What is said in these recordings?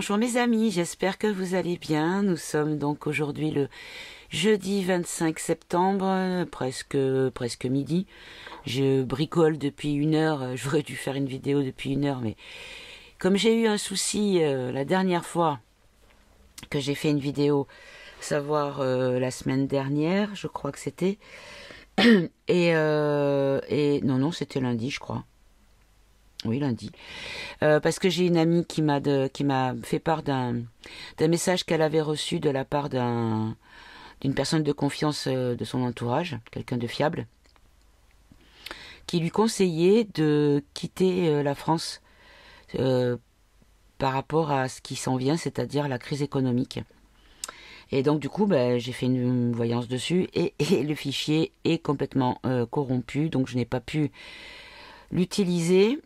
Bonjour mes amis, j'espère que vous allez bien. Nous sommes donc aujourd'hui le jeudi 25 septembre, presque midi. Je bricole depuis 1 heure, j'aurais dû faire une vidéo depuis 1 heure, mais comme j'ai eu un souci la dernière fois que j'ai fait une vidéo, savoir la semaine dernière, je crois que c'était, et non, c'était lundi, je crois. Oui, lundi. Parce que j'ai une amie qui m'a fait part d'un message qu'elle avait reçu de la part d'une personne de confiance de son entourage, quelqu'un de fiable, qui lui conseillait de quitter la France par rapport à ce qui s'en vient, c'est-à-dire la crise économique. Et donc du coup, j'ai fait une voyance dessus et le fichier est complètement corrompu, donc je n'ai pas pu l'utiliser.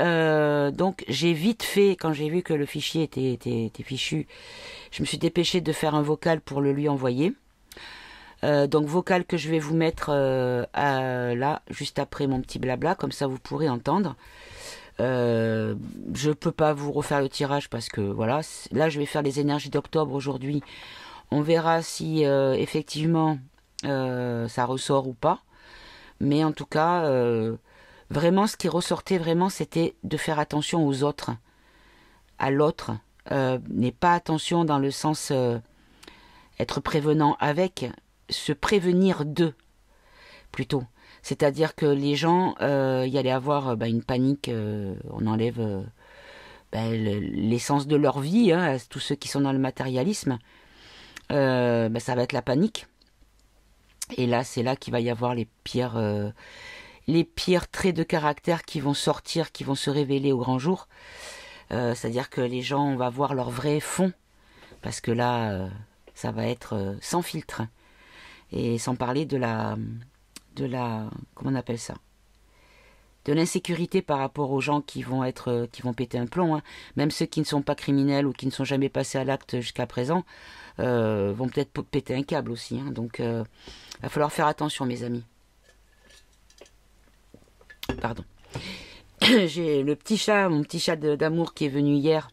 Donc j'ai vite fait, quand j'ai vu que le fichier était fichu, je me suis dépêchée de faire un vocal pour le lui envoyer. Donc vocal que je vais vous mettre là, juste après mon petit blabla, comme ça vous pourrez entendre. Je peux pas vous refaire le tirage parce que voilà, là je vais faire les énergies d'octobre aujourd'hui. On verra si effectivement ça ressort ou pas. Mais en tout cas... vraiment, ce qui ressortait vraiment, c'était de faire attention aux autres, à l'autre. N'est pas attention dans le sens être prévenant avec, se prévenir d'eux, plutôt. C'est-à-dire que les gens, y allait avoir une panique, on enlève l'essence de leur vie, hein, à tous ceux qui sont dans le matérialisme, ça va être la panique. Et là, c'est là qu'il va y avoir les pires traits de caractère qui vont sortir, qui vont se révéler au grand jour. C'est-à-dire que les gens, on va voir leur vrai fond, parce que là, ça va être sans filtre. Et sans parler de la, comment on appelle ça, de l'insécurité par rapport aux gens qui vont péter un plomb, hein. Même ceux qui ne sont pas criminels ou qui ne sont jamais passés à l'acte jusqu'à présent, vont peut-être péter un câble aussi, hein. Donc, il va falloir faire attention, mes amis. Pardon. J'ai le petit chat, mon petit chat d'amour qui est venu hier.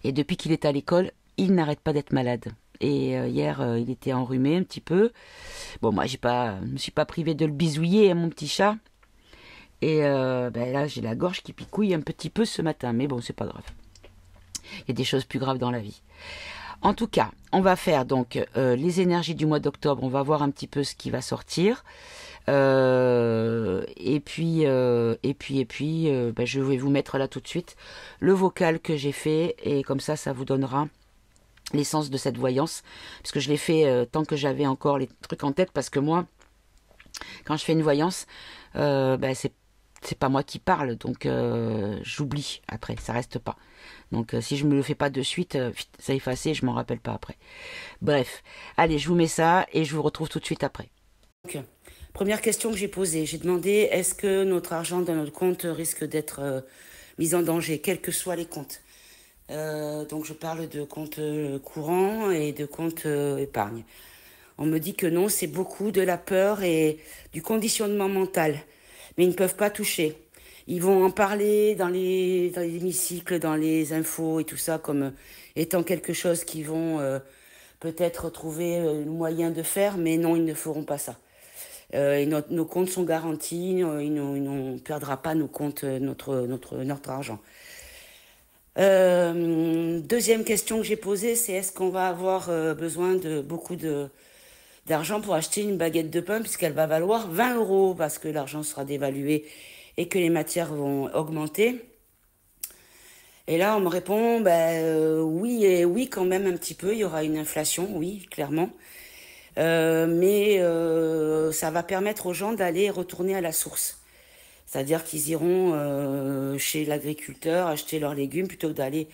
Et depuis qu'il est à l'école, il n'arrête pas d'être malade. Et hier, il était enrhumé un petit peu. Bon, moi, je me suis pas privée de le bisouiller, hein, mon petit chat. Et là, j'ai la gorge qui picouille un petit peu ce matin. Mais bon, c'est pas grave. Il y a des choses plus graves dans la vie. En tout cas, on va faire donc les énergies du mois d'octobre. On va voir un petit peu ce qui va sortir. Et puis, je vais vous mettre là tout de suite le vocal que j'ai fait et comme ça vous donnera l'essence de cette voyance, parce que je l'ai fait tant que j'avais encore les trucs en tête, parce que moi, quand je fais une voyance, c'est pas moi qui parle, donc j'oublie après, ça reste pas. Donc si je me le fais pas de suite, ça efface et je m'en rappelle pas après. Bref, allez, je vous mets ça et je vous retrouve tout de suite après. Donc, première question que j'ai posée, j'ai demandé est-ce que notre argent dans notre compte risque d'être mis en danger, quels que soient les comptes. Donc je parle de comptes courants et de comptes épargne. On me dit que non, c'est beaucoup de la peur et du conditionnement mental. Mais ils ne peuvent pas toucher. Ils vont en parler dans les hémicycles, dans les infos et tout ça, comme étant quelque chose qu'ils vont peut-être trouver le moyen de faire, mais non, ils ne feront pas ça. Et nos comptes sont garantis, on ne perdra pas nos comptes, notre argent. Deuxième question que j'ai posée, c'est est-ce qu'on va avoir besoin de beaucoup d'argent pour acheter une baguette de pain, puisqu'elle va valoir 20 € parce que l'argent sera dévalué et que les matières vont augmenter. Et là, on me répond, oui, et oui, quand même un petit peu, il y aura une inflation, oui, clairement. Mais ça va permettre aux gens d'aller retourner à la source. C'est-à-dire qu'ils iront chez l'agriculteur acheter leurs légumes plutôt que d'aller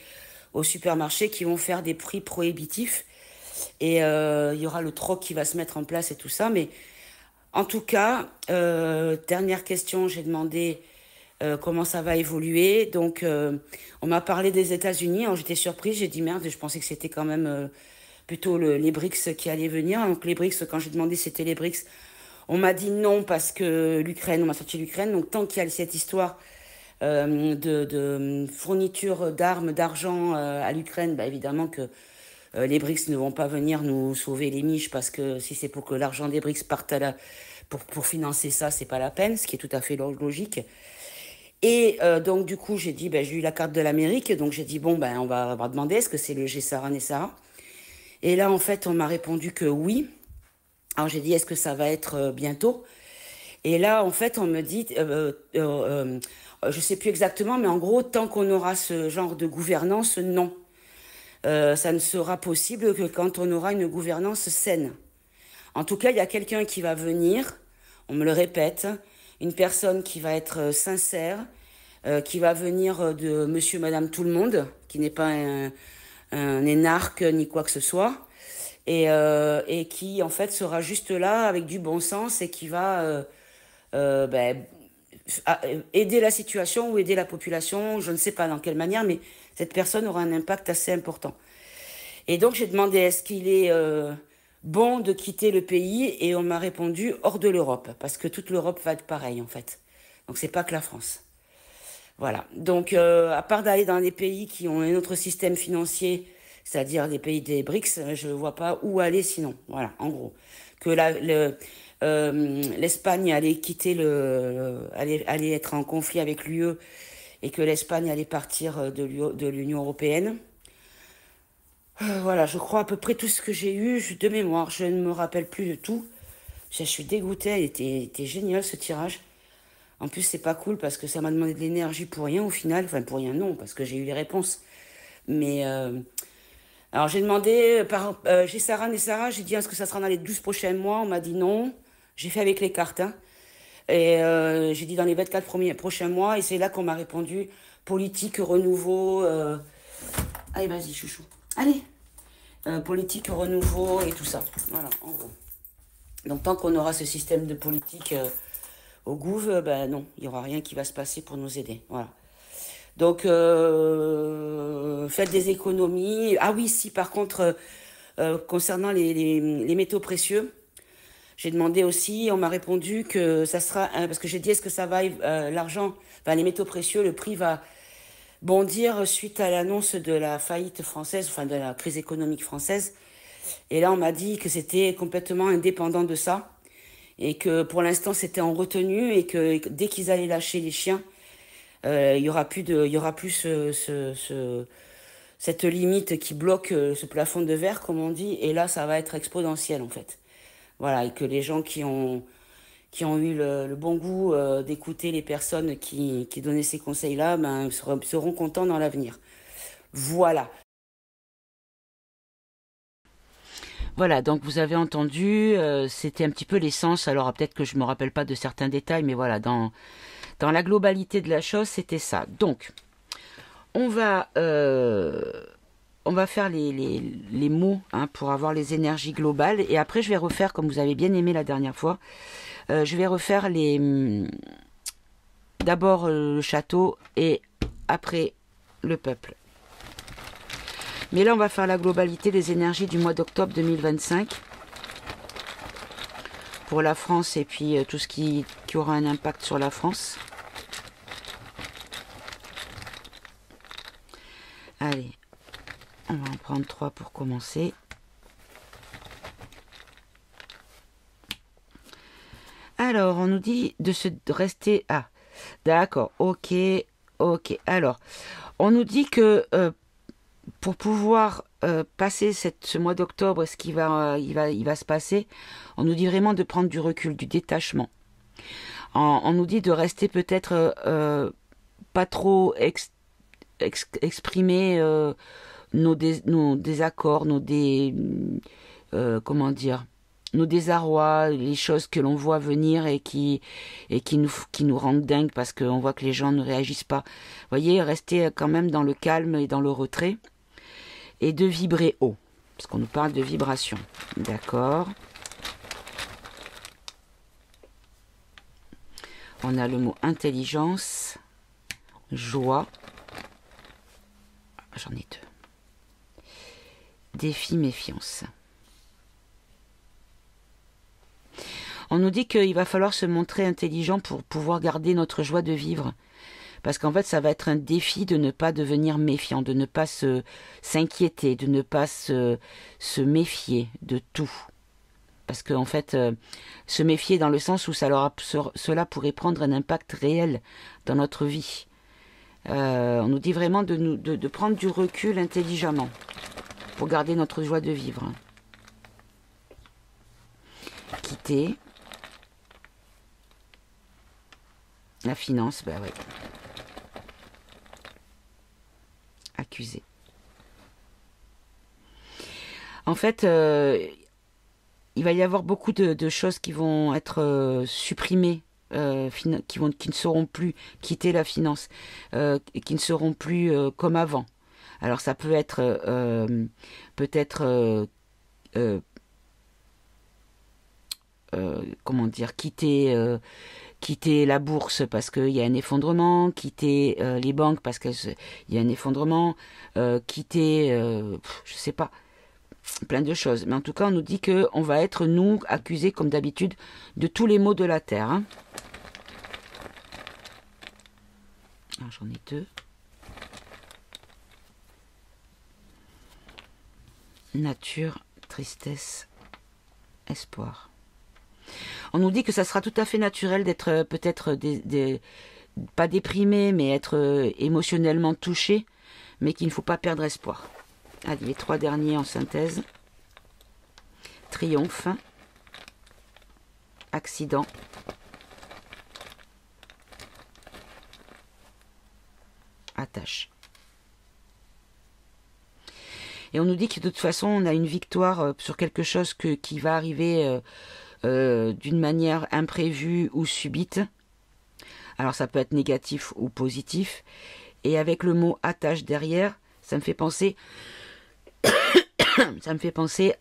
au supermarché, qui vont faire des prix prohibitifs. Et il y aura le troc qui va se mettre en place et tout ça. Mais en tout cas, dernière question, j'ai demandé comment ça va évoluer. Donc, on m'a parlé des États-Unis. Alors, j'étais surprise, j'ai dit merde, je pensais que c'était quand même plutôt les BRICS qui allaient venir. Donc, les BRICS, quand j'ai demandé si c'était les BRICS, on m'a dit non parce que l'Ukraine, on m'a sorti l'Ukraine. Donc, tant qu'il y a cette histoire de fourniture d'armes, d'argent à l'Ukraine, bah, évidemment que les BRICS ne vont pas venir nous sauver les miches parce que si c'est pour que l'argent des BRICS parte pour financer ça, c'est pas la peine, ce qui est tout à fait logique. Et donc du coup j'ai dit, ben, j'ai eu la carte de l'Amérique, donc j'ai dit bon ben on va demander est-ce que c'est le G-Sahara Nessara. Et là en fait on m'a répondu que oui. Alors j'ai dit est-ce que ça va être bientôt. Et là en fait on me dit, je sais plus exactement, mais en gros tant qu'on aura ce genre de gouvernance, non. Ça ne sera possible que quand on aura une gouvernance saine. En tout cas il y a quelqu'un qui va venir, on me le répète, une personne qui va être sincère, qui va venir de monsieur, madame, tout le monde, qui n'est pas un énarque ni quoi que ce soit, et qui en fait sera juste là avec du bon sens et qui va ben, aider la situation ou aider la population, je ne sais pas dans quelle manière, mais cette personne aura un impact assez important. Et donc j'ai demandé est-ce qu'il est bon de quitter le pays et on m'a répondu hors de l'Europe, parce que toute l'Europe va être pareille en fait. Donc c'est pas que la France. Voilà. Donc à part d'aller dans des pays qui ont un autre système financier, c'est-à-dire les pays des BRICS, je ne vois pas où aller sinon. Voilà, en gros. Que l'Espagne allait quitter allait être en conflit avec l'UE et que l'Espagne allait partir de l'Union européenne. Voilà, je crois à peu près tout ce que j'ai eu de mémoire. Je ne me rappelle plus de tout. Je suis dégoûtée, il était génial ce tirage. En plus, c'est pas cool parce que ça m'a demandé de l'énergie pour rien au final. Enfin, pour rien, non, parce que j'ai eu les réponses. Mais, alors j'ai demandé, j'ai Sarah et Sarah, j'ai dit est-ce que ça sera dans les 12 prochains mois? On m'a dit non. J'ai fait avec les cartes. Hein. Et j'ai dit dans les 24 prochains mois. Et c'est là qu'on m'a répondu politique, renouveau. Allez, vas-y, chouchou. Allez. Politique, renouveau et tout ça. Voilà, en gros. Donc tant qu'on aura ce système de politique au gouv, ben non, il n'y aura rien qui va se passer pour nous aider. Voilà. Donc faites des économies. Ah oui, si par contre, concernant les métaux précieux, j'ai demandé aussi, on m'a répondu que ça sera, parce que j'ai dit est-ce que ça va, l'argent, enfin les métaux précieux, le prix va bondir suite à l'annonce de la faillite française, enfin de la crise économique française. Et là, on m'a dit que c'était complètement indépendant de ça et que pour l'instant, c'était en retenue et que dès qu'ils allaient lâcher les chiens, il y aura plus cette limite qui bloque ce plafond de verre, comme on dit. Et là, ça va être exponentiel, en fait. Voilà, et que les gens qui ont eu le bon goût d'écouter les personnes qui donnaient ces conseils-là, ben, seront contents dans l'avenir. Voilà. Voilà, donc vous avez entendu, c'était un petit peu l'essence. Alors peut-être que je me rappelle pas de certains détails, mais voilà, dans la globalité de la chose, c'était ça. Donc, on va faire les mots hein, pour avoir les énergies globales. Et après, je vais refaire, comme vous avez bien aimé la dernière fois, je vais refaire d'abord le château et après le peuple. Mais là, on va faire la globalité des énergies du mois d'octobre 2025 pour la France et puis tout ce qui aura un impact sur la France. Allez, on va en prendre 3 pour commencer. Alors, on nous dit de rester... Ah, d'accord, ok. Alors, on nous dit que... pour pouvoir passer ce mois d'octobre, ce qui il va se passer, on nous dit vraiment de prendre du recul, du détachement. On nous dit de rester peut-être pas trop exprimer nos désaccords, comment dire, nos désarrois, les choses que l'on voit venir et qui nous rendent dingues parce qu'on voit que les gens ne réagissent pas. Vous voyez, rester quand même dans le calme et dans le retrait. Et de vibrer haut, parce qu'on nous parle de vibration. D'accord. On a le mot intelligence, joie. J'en ai 2. Défi, méfiance. On nous dit qu'il va falloir se montrer intelligent pour pouvoir garder notre joie de vivre. Parce qu'en fait, ça va être un défi de ne pas devenir méfiant, de ne pas s'inquiéter, de ne pas se méfier de tout. Parce qu'en fait, se méfier dans le sens où cela pourrait prendre un impact réel dans notre vie. On nous dit vraiment de prendre du recul intelligemment pour garder notre joie de vivre. Quitter. La finance, bah oui. Accuser. En fait, il va y avoir beaucoup de choses qui vont être supprimées, qui ne seront plus quitter la finance, qui ne seront plus comme avant. Alors ça peut être peut-être comment dire, quitter la bourse parce qu'il y a un effondrement, quitter les banques parce qu'il y a un effondrement, quitter, je sais pas, plein de choses. Mais en tout cas, on nous dit qu'on va être, nous, accusés, comme d'habitude, de tous les maux de la terre. Hein. Ah, j'en ai deux. Nature, tristesse, espoir. On nous dit que ça sera tout à fait naturel d'être peut-être pas déprimé, mais être émotionnellement touché, mais qu'il ne faut pas perdre espoir. Allez, les trois derniers en synthèse. Triomphe, accident, attache. Et on nous dit que de toute façon, on a une victoire sur quelque chose qui va arriver d'une manière imprévue ou subite. Alors ça peut être négatif ou positif. Et avec le mot attache derrière, ça me fait penser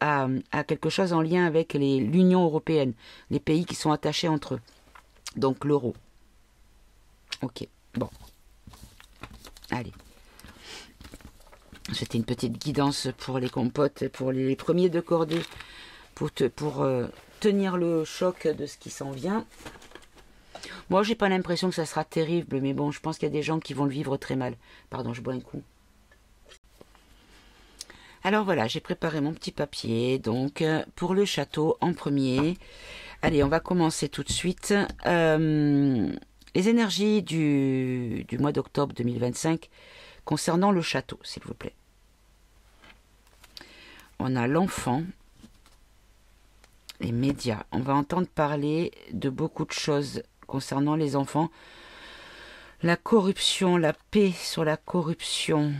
à quelque chose en lien avec l'Union européenne, les pays qui sont attachés entre eux. Donc l'euro. Ok, bon. Allez. C'était une petite guidance pour les compotes, pour les premiers de cordée, pour tenir le choc de ce qui s'en vient. Moi, j'ai pas l'impression que ça sera terrible, mais bon, je pense qu'il y a des gens qui vont le vivre très mal. Pardon, je bois un coup. Alors voilà, j'ai préparé mon petit papier, donc pour le château en premier. Allez, on va commencer tout de suite. Les énergies du mois d'octobre 2025 concernant le château, s'il vous plaît. On a l'enfant, les médias. On va entendre parler de beaucoup de choses concernant les enfants. La corruption, la paix sur la corruption.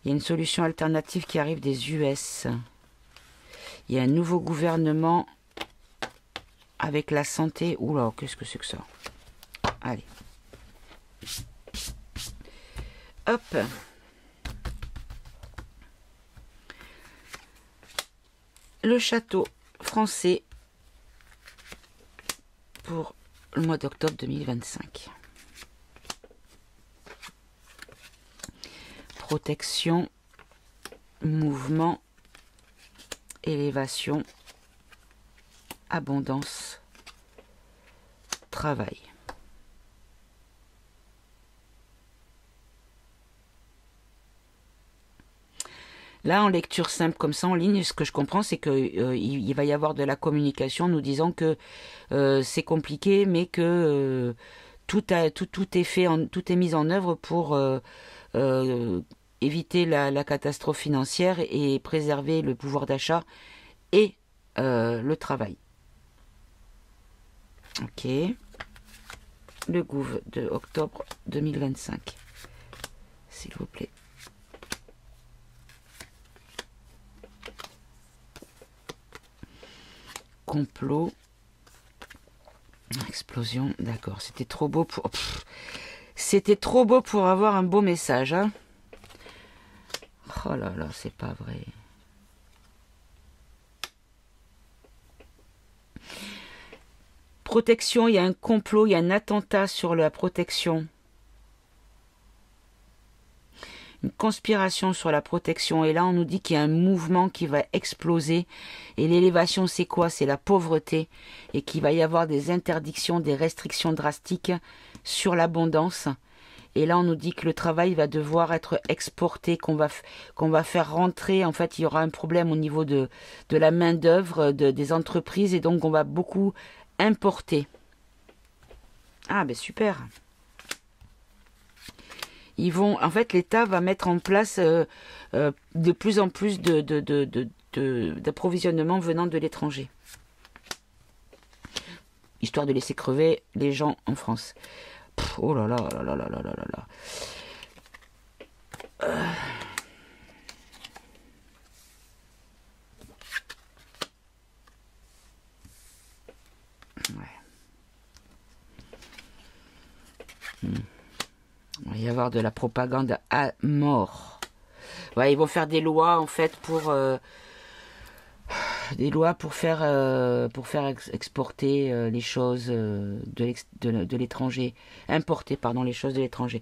Il y a une solution alternative qui arrive des US. Il y a un nouveau gouvernement avec la santé. Oula, qu'est-ce que c'est que ça? Allez. Hop. Le château français pour le mois d'octobre 2025. Protection, mouvement, élévation, abondance, travail. Là, en lecture simple comme ça, en ligne, ce que je comprends, c'est qu'il va y avoir de la communication nous disant que c'est compliqué, mais que tout est fait, tout est mis en œuvre pour éviter la catastrophe financière et préserver le pouvoir d'achat et le travail. Ok. Le Gouv de octobre 2025. S'il vous plaît. Complot. Explosion. D'accord. C'était trop beau pour... C'était trop beau pour avoir un beau message. Hein. Oh là là, c'est pas vrai. Protection, il y a un complot, il y a un attentat sur la protection. Une conspiration sur la protection. Et là, on nous dit qu'il y a un mouvement qui va exploser. Et l'élévation, c'est quoi? C'est la pauvreté. Et qu'il va y avoir des interdictions, des restrictions drastiques sur l'abondance. Et là, on nous dit que le travail va devoir être exporté, qu'on va faire rentrer. En fait, il y aura un problème au niveau de la main-d'œuvre des entreprises et donc on va beaucoup importer. Ah, ben super. En fait, l'État va mettre en place de plus en plus d'approvisionnement venant de l'étranger. Histoire de laisser crever les gens en France. Oh là là là là là là là là. Ouais. Il va y avoir de la propagande à mort. Ouais, ils vont faire des lois en fait pour faire exporter les choses de l'étranger, importer pardon les choses de l'étranger.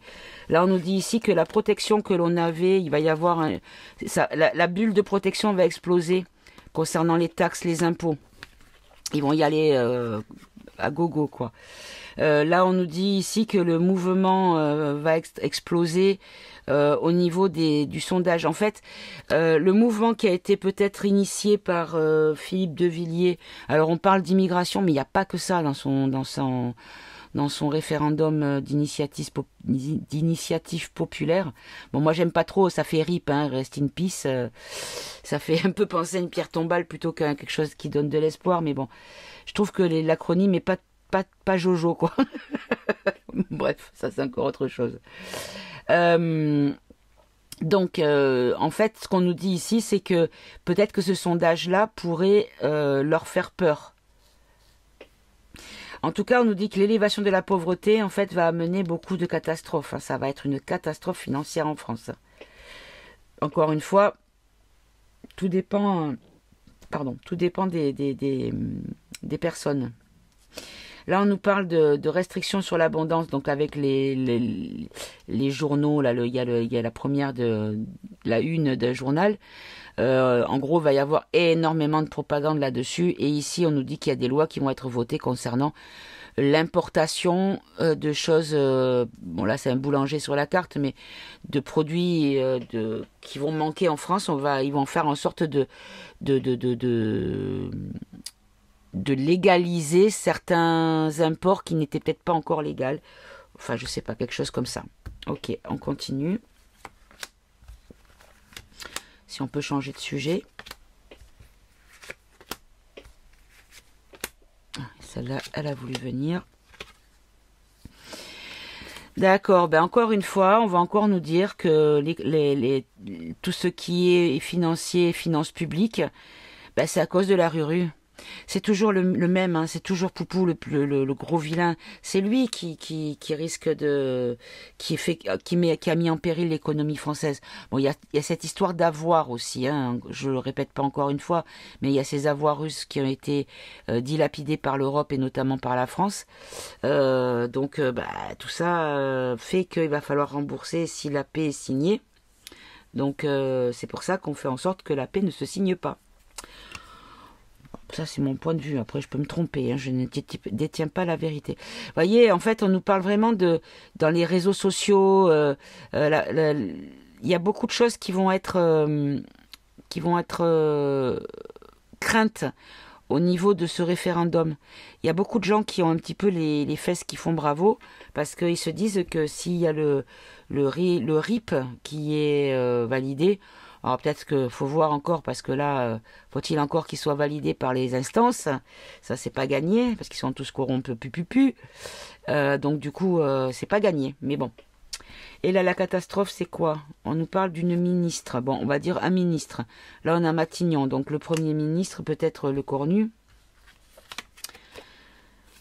Là on nous dit ici que la protection que l'on avait, il va y avoir la bulle de protection va exploser concernant les taxes, les impôts. Ils vont y aller à gogo quoi. Là on nous dit ici que le mouvement va exploser au niveau du sondage. En fait, le mouvement qui a été peut-être initié par Philippe de Villiers, alors on parle d'immigration, mais il n'y a pas que ça dans son référendum d'initiative populaire. Bon, moi j'aime pas trop, ça fait RIP, hein, Rest in Peace, ça fait un peu penser à une pierre tombale plutôt qu'à quelque chose qui donne de l'espoir, mais bon, je trouve que l'acronyme est pas Jojo, quoi. Bref, ça c'est encore autre chose. Donc, en fait, ce qu'on nous dit ici, c'est que peut-être que ce sondage-là pourrait leur faire peur. En tout cas, on nous dit que l'élévation de la pauvreté, en fait, va amener beaucoup de catastrophes. Hein. Ça va être une catastrophe financière en France. Encore une fois, tout dépend des personnes. Là, on nous parle de restrictions sur l'abondance, donc avec les journaux. Là, il y a la première la une d'un journal. En gros, il va y avoir énormément de propagande là-dessus. Et ici, on nous dit qu'il y a des lois qui vont être votées concernant l'importation de choses. Bon, là, c'est un boulanger sur la carte, mais de produits qui vont manquer en France. Ils vont faire en sorte de légaliser certains imports qui n'étaient peut-être pas encore légaux. Enfin, je sais pas, quelque chose comme ça. Ok, on continue. Si on peut changer de sujet. Celle-là, elle a voulu venir. D'accord, ben encore une fois, on va encore nous dire que tout ce qui est financier, finances publiques, ben c'est à cause de la Ruru. C'est toujours le même, hein, c'est toujours Poupou le gros vilain. C'est lui qui risque qui a mis en péril l'économie française. Bon, il y a cette histoire d'avoir aussi, hein, je le répète pas encore une fois, mais il y a ces avoirs russes qui ont été dilapidés par l'Europe et notamment par la France. Donc, tout ça fait qu'il va falloir rembourser si la paix est signée. Donc, c'est pour ça qu'on fait en sorte que la paix ne se signe pas. Ça, c'est mon point de vue. Après, je peux me tromper. Hein. Je ne détiens pas la vérité. Vous voyez, en fait, on nous parle vraiment dans les réseaux sociaux. Il y a beaucoup de choses qui vont être craintes au niveau de ce référendum. Il y a beaucoup de gens qui ont un petit peu les fesses qui font bravo parce qu'ils se disent que s'il y a le RIP qui est validé. Alors peut-être qu'il faut voir encore parce que là, faut-il encore qu'il soit validé par les instances. Ça, c'est pas gagné parce qu'ils sont tous corrompus, donc du coup, c'est pas gagné. Mais bon. Et là, la catastrophe, c'est quoi? On nous parle d'une ministre. Bon, on va dire un ministre. Là, on a Matignon. Donc le premier ministre, peut-être le Cornu.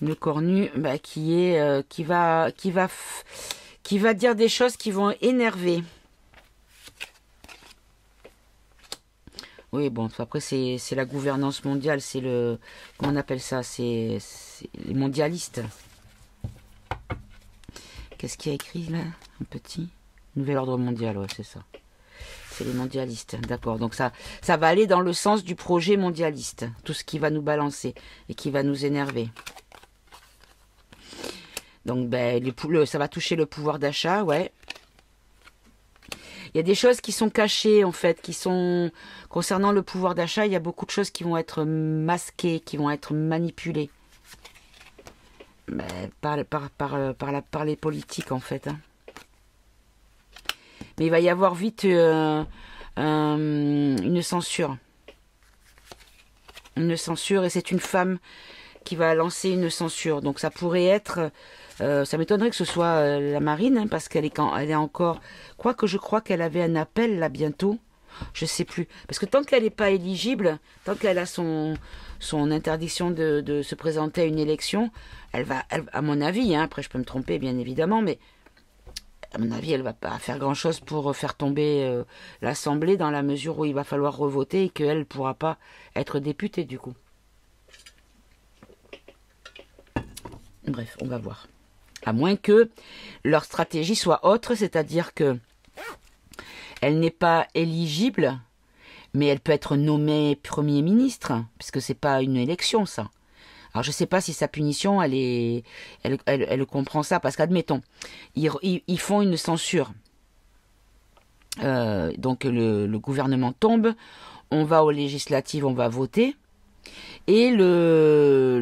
Le Cornu, qui va dire des choses qui vont énerver. Oui, bon, après, c'est la gouvernance mondiale, c'est comment on appelle ça? C'est les mondialistes. Qu'est-ce qu'il y a écrit, là? Un petit? Nouvel ordre mondial, ouais, c'est ça. C'est les mondialistes, d'accord. Donc ça va aller dans le sens du projet mondialiste. Tout ce qui va nous balancer et qui va nous énerver. Donc, ben, ça va toucher le pouvoir d'achat, ouais. Il y a des choses qui sont cachées, en fait, qui sont... Concernant le pouvoir d'achat, il y a beaucoup de choses qui vont être masquées, qui vont être manipulées. Ben, par les politiques, en fait. Hein. Mais il va y avoir vite une censure. Une censure, et c'est une femme qui va lancer une censure. Donc ça pourrait être... ça m'étonnerait que ce soit la marine, hein, parce qu'elle est encore... Quoique je crois qu'elle avait un appel là bientôt. Je sais plus. Parce que tant qu'elle n'est pas éligible, tant qu'elle a son interdiction de se présenter à une élection, à mon avis, hein, après je peux me tromper bien évidemment, mais à mon avis, elle va pas faire grand-chose pour faire tomber l'Assemblée dans la mesure où il va falloir revoter et qu'elle ne pourra pas être députée du coup. Bref, on va voir. À moins que leur stratégie soit autre, c'est-à-dire que elle n'est pas éligible, mais elle peut être nommée Premier ministre, puisque c'est pas une élection, ça. Alors je ne sais pas si sa punition, elle comprend ça, parce qu'admettons, ils font une censure. Donc le gouvernement tombe, on va aux législatives, on va voter, et le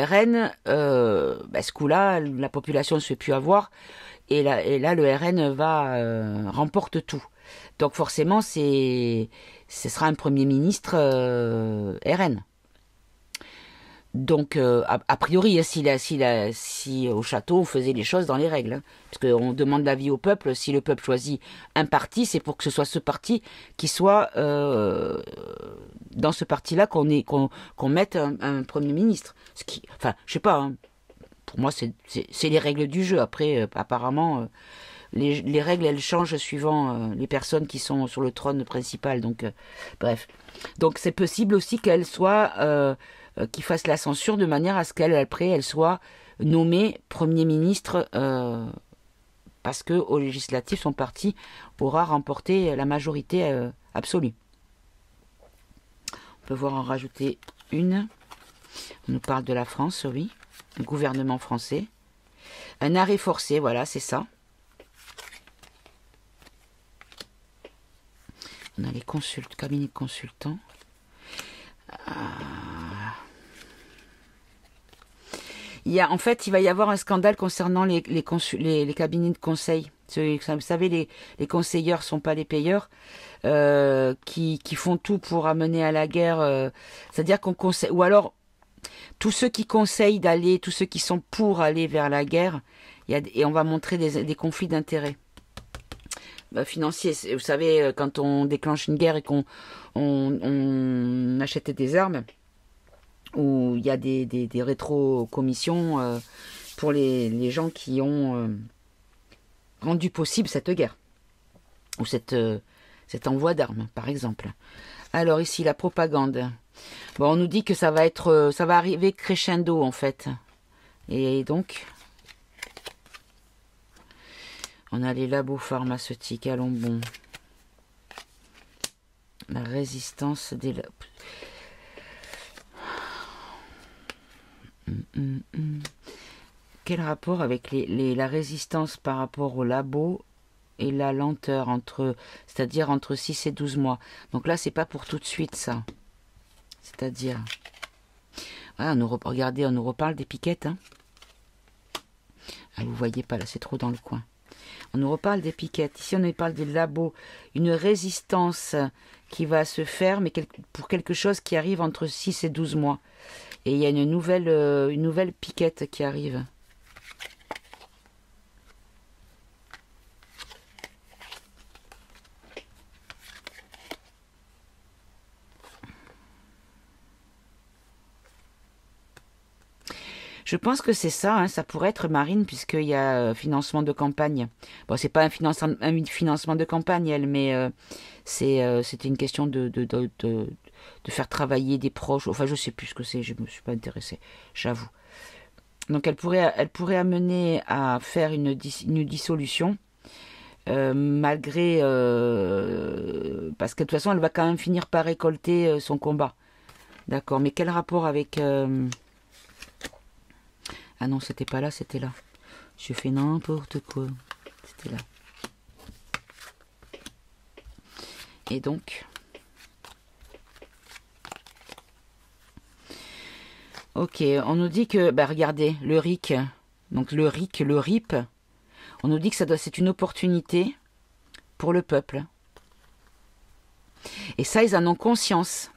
RN, ce coup-là, la population ne se fait plus avoir, et là le RN remporte tout. Donc forcément, ce sera un Premier ministre RN. Donc, a priori, si au château, on faisait les choses dans les règles, hein, parce qu'on demande l'avis au peuple, si le peuple choisit un parti, c'est pour que ce soit ce parti qui soit dans ce parti-là qu'on mette un Premier ministre. Enfin, je sais pas, hein, pour moi, c'est les règles du jeu. Après, apparemment, les règles, elles changent suivant les personnes qui sont sur le trône principal. Donc, bref. Donc, c'est possible aussi qu'elle soit... qui fasse la censure de manière à ce qu'elle, après, elle soit nommée Premier ministre parce que au législatif, son parti aura remporté la majorité absolue. On peut voir en rajouter une. On nous parle de la France, oui. Le gouvernement français. Un arrêt forcé, voilà, c'est ça. On a les cabinets de consultants. En fait, il va y avoir un scandale concernant les cabinets de conseil. Vous savez, les conseilleurs ne sont pas les payeurs, qui font tout pour amener à la guerre. C'est-à-dire qu'on conseille, ou alors tous ceux qui conseillent d'aller, tous ceux qui sont pour aller vers la guerre, et on va montrer des conflits d'intérêts financiers. Vous savez, quand on déclenche une guerre et qu'on achète des armes, où il y a des rétro-commissions pour les gens qui ont rendu possible cette guerre, ou cet envoi d'armes, par exemple. Alors ici, la propagande. Bon, on nous dit que ça va arriver crescendo, en fait. Et donc, on a les labos pharmaceutiques à Lombon. La résistance des labos. Quel rapport avec la résistance par rapport au labo et la lenteur c'est-à-dire entre 6 et 12 mois. Donc là, c'est pas pour tout de suite, ça. C'est-à-dire... Ah, regardez, on nous reparle des piquettes. Hein. Ah, vous voyez pas, là, c'est trop dans le coin. On nous reparle des piquettes. Ici, on nous parle des labos. Une résistance qui va se faire, mais pour quelque chose qui arrive entre 6 et 12 mois. Et il y a une nouvelle piquette qui arrive. Je pense que c'est ça, hein, ça pourrait être Marine, puisqu'il y a financement de campagne. Bon, c'est pas un financement de campagne, elle, mais c'était une question de faire travailler des proches. Enfin, je sais plus ce que c'est, je me suis pas intéressée, j'avoue. Donc, elle pourrait amener à faire une dissolution, malgré... parce que de toute façon, elle va quand même finir par récolter son combat. D'accord, mais quel rapport avec... Ah non, c'était pas là, c'était là. Je fais n'importe quoi. C'était là. Et donc... Ok, on nous dit que... Bah regardez, le RIC. Donc le RIC, le RIP. On nous dit que c'est une opportunité pour le peuple. Et ça, ils en ont conscience.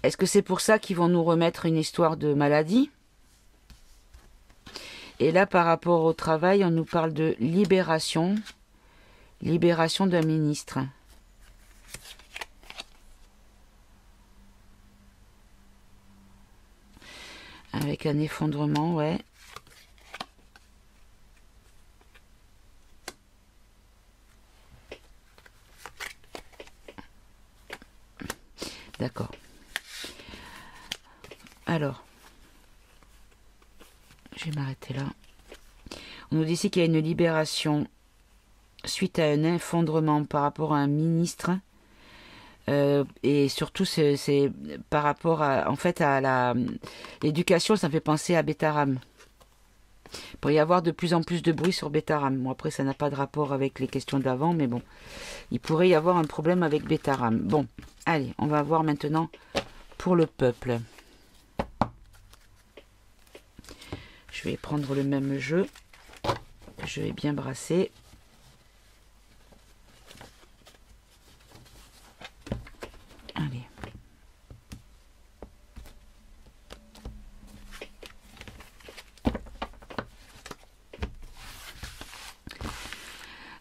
Est-ce que c'est pour ça qu'ils vont nous remettre une histoire de maladie? Et là, par rapport au travail, on nous parle de libération. Libération d'un ministre. Avec un effondrement, ouais. D'accord. Alors, je vais m'arrêter là. On nous dit ici qu'il y a une libération suite à un effondrement par rapport à un ministre. Et surtout, c'est par rapport à, en fait, à l'éducation, ça me fait penser à Betaram. Il pourrait y avoir de plus en plus de bruit sur Betaram. Bon, après, ça n'a pas de rapport avec les questions d'avant, mais bon. Il pourrait y avoir un problème avec Betaram. Bon, allez, on va voir maintenant pour le peuple. Je vais prendre le même jeu. Je vais bien brasser. Allez.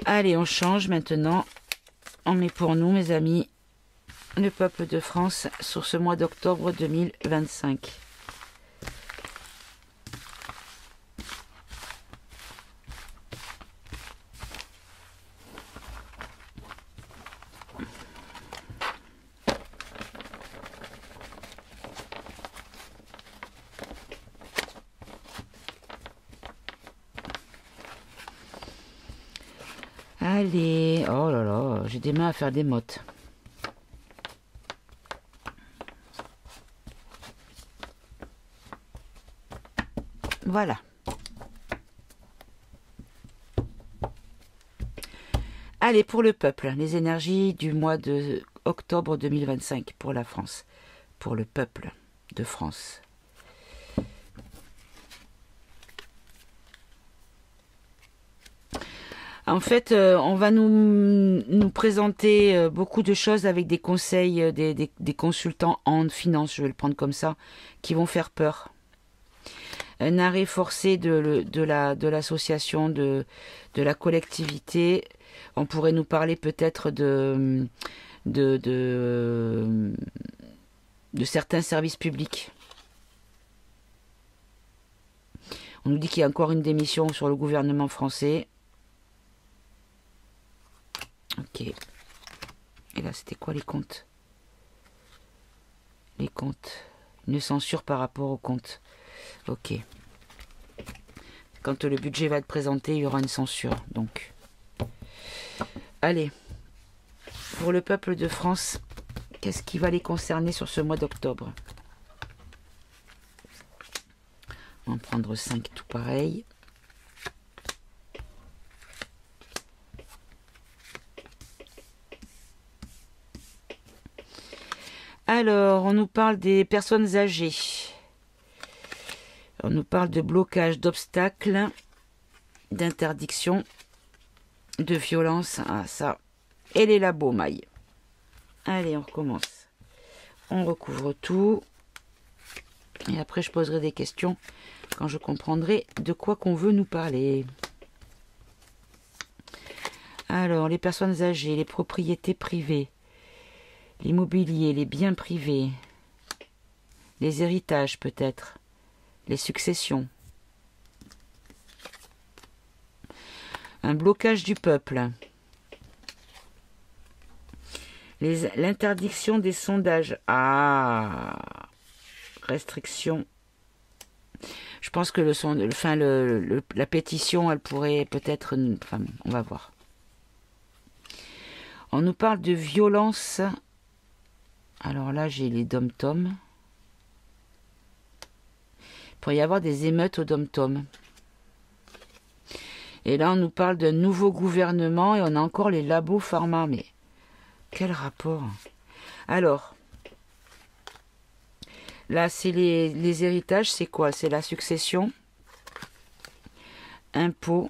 Allez, on change maintenant. On met pour nous, mes amis, le peuple de France sur ce mois d'octobre 2025. Allez, oh là là, j'ai des mains à faire des mottes. Voilà. Allez, pour le peuple, les énergies du mois de octobre 2025 pour la France. Pour le peuple de France. En fait, on va nous présenter beaucoup de choses avec des conseils, des consultants en finance, je vais le prendre comme ça, qui vont faire peur. Un arrêt forcé de l'association, de la collectivité. On pourrait nous parler peut-être de certains services publics. On nous dit qu'il y a encore une démission sur le gouvernement français. Ok. Et là, c'était quoi les comptes? Les comptes. Une censure par rapport aux comptes. Ok. Quand le budget va être présenté, il y aura une censure. Donc. Allez. Pour le peuple de France, qu'est-ce qui va les concerner sur ce mois d'octobre? On va en prendre 5 tout pareil. Alors, on nous parle des personnes âgées. On nous parle de blocage, d'obstacles, d'interdiction, de violence. Ah, ça. Et les labos, mailles. Allez, on recommence. On recouvre tout. Et après, je poserai des questions quand je comprendrai de quoi qu'on veut nous parler. Alors, les personnes âgées, les propriétés privées, l'immobilier, les biens privés, les héritages peut-être, les successions. Un blocage du peuple. L'interdiction des sondages. Ah, restriction. Je pense que la pétition, elle pourrait peut-être... Enfin, on va voir. On nous parle de violence. Alors là, j'ai les dom-toms. pourrait y avoir des émeutes au Dom-Tom. Et là, on nous parle d'un nouveau gouvernement et on a encore les labos pharma. Mais quel rapport? Alors, là, c'est les héritages, c'est quoi? C'est la succession, impôts,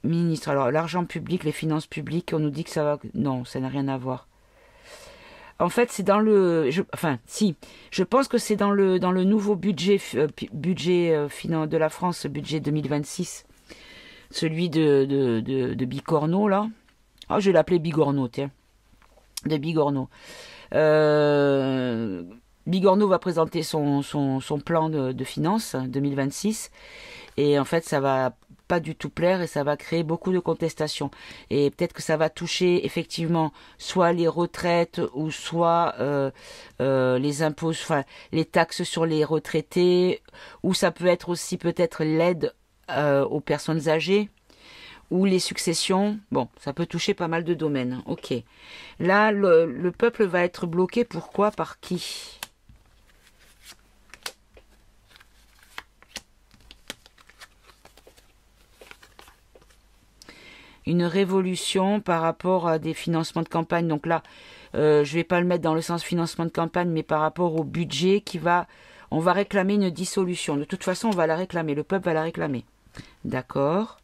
ministre. Alors, l'argent public, les finances publiques, on nous dit que ça va... Non, ça n'a rien à voir. En fait, c'est dans le... je pense que c'est dans le nouveau budget, de la France, budget 2026. Celui de Bicorno, là. Ah, je vais l'appeler Bigorneau, tiens. De Bigorneau. Bigorneau va présenter son plan de finances 2026. Et en fait, ça va pas du tout plaire et ça va créer beaucoup de contestations. Et peut-être que ça va toucher effectivement soit les retraites ou soit les impôts, enfin les taxes sur les retraités, ou ça peut être aussi peut-être l'aide aux personnes âgées ou les successions. Bon, ça peut toucher pas mal de domaines. Ok. Là, le peuple va être bloqué. Pourquoi? Par qui? Une révolution par rapport à des financements de campagne. Donc là, je vais pas le mettre dans le sens financement de campagne, mais par rapport au budget on va réclamer une dissolution. De toute façon, on va la réclamer. Le peuple va la réclamer. D'accord.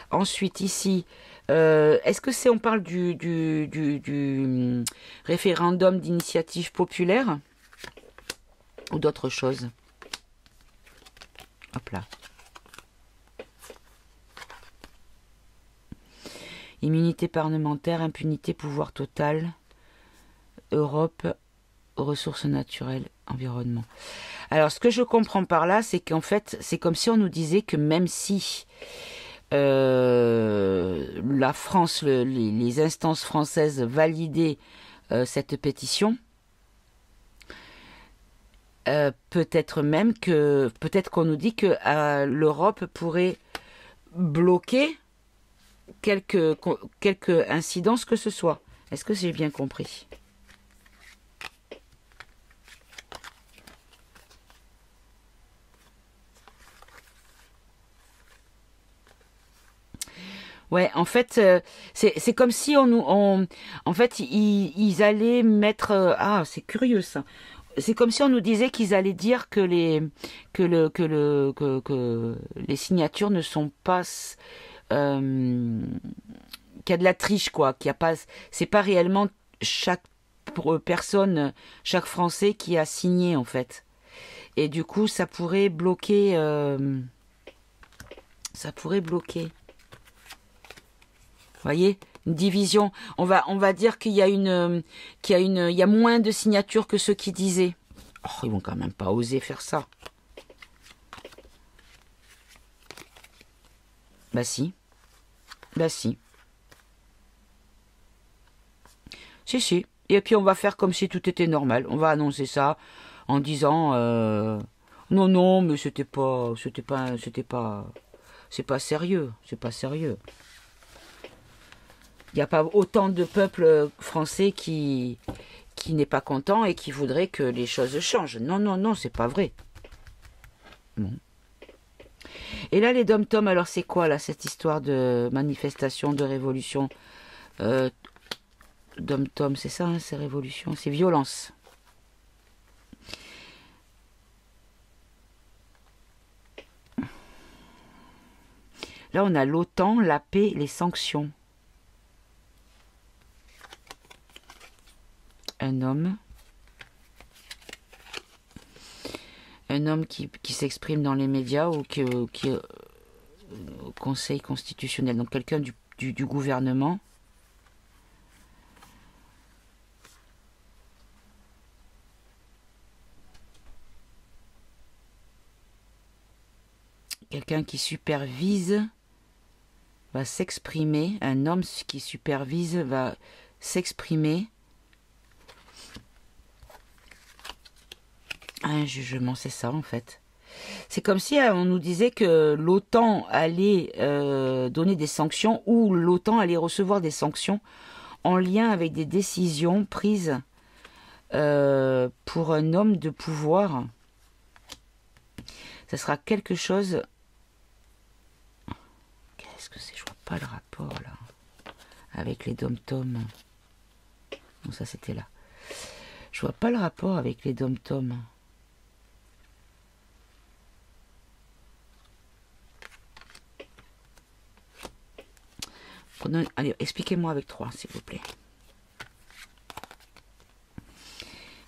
Ensuite, ici, est-ce que on parle du référendum d'initiative populaire ou d'autre chose? Hop là. Immunité parlementaire, impunité, pouvoir total, Europe, ressources naturelles, environnement. Alors, ce que je comprends par là, c'est qu'en fait, c'est comme si on nous disait que même si la France, les instances françaises validaient cette pétition, peut-être qu'on nous dit que l'Europe pourrait bloquer quelque incidence que ce soit. Est-ce que j'ai bien compris? Ouais, en fait, c'est comme si en fait, ils allaient mettre... ah, c'est curieux ça. C'est comme si on nous disait qu'ils allaient dire que les signatures ne sont pas... qu'il y a de la triche, quoi. Qu'il y a pas... C'est pas réellement chaque personne, chaque Français qui a signé, en fait. Et du coup, ça pourrait bloquer... ça pourrait bloquer. Voyez, une division. On va dire qu'il y a il y a moins de signatures que ceux qui disaient. Oh, ils vont quand même pas oser faire ça. Bah si. Bah si. Si. Et puis on va faire comme si tout était normal. On va annoncer ça en disant non, mais c'est pas sérieux. C'est pas sérieux. Il n'y a pas autant de peuple français qui n'est pas content et qui voudrait que les choses changent. Non, c'est pas vrai. Bon. Et là, les dom-toms, alors c'est quoi là, cette histoire de manifestation, de révolution? Dom-tom, c'est ça, hein, c'est révolution, c'est violence. Là, on a l'OTAN, la paix, les sanctions. Un homme qui s'exprime dans les médias ou qui au Conseil constitutionnel, donc quelqu'un du gouvernement. Quelqu'un qui supervise va s'exprimer, un homme qui supervise va s'exprimer. Un jugement, c'est ça en fait. C'est comme si on nous disait que l'OTAN allait donner des sanctions ou l'OTAN allait recevoir des sanctions en lien avec des décisions prises pour un homme de pouvoir. Ça sera quelque chose... Qu'est-ce que c'est? Je vois pas le rapport là. Avec les dom-toms. Non, ça c'était là. Je vois pas le rapport avec les dom-toms. Allez, expliquez-moi avec 3, s'il vous plaît.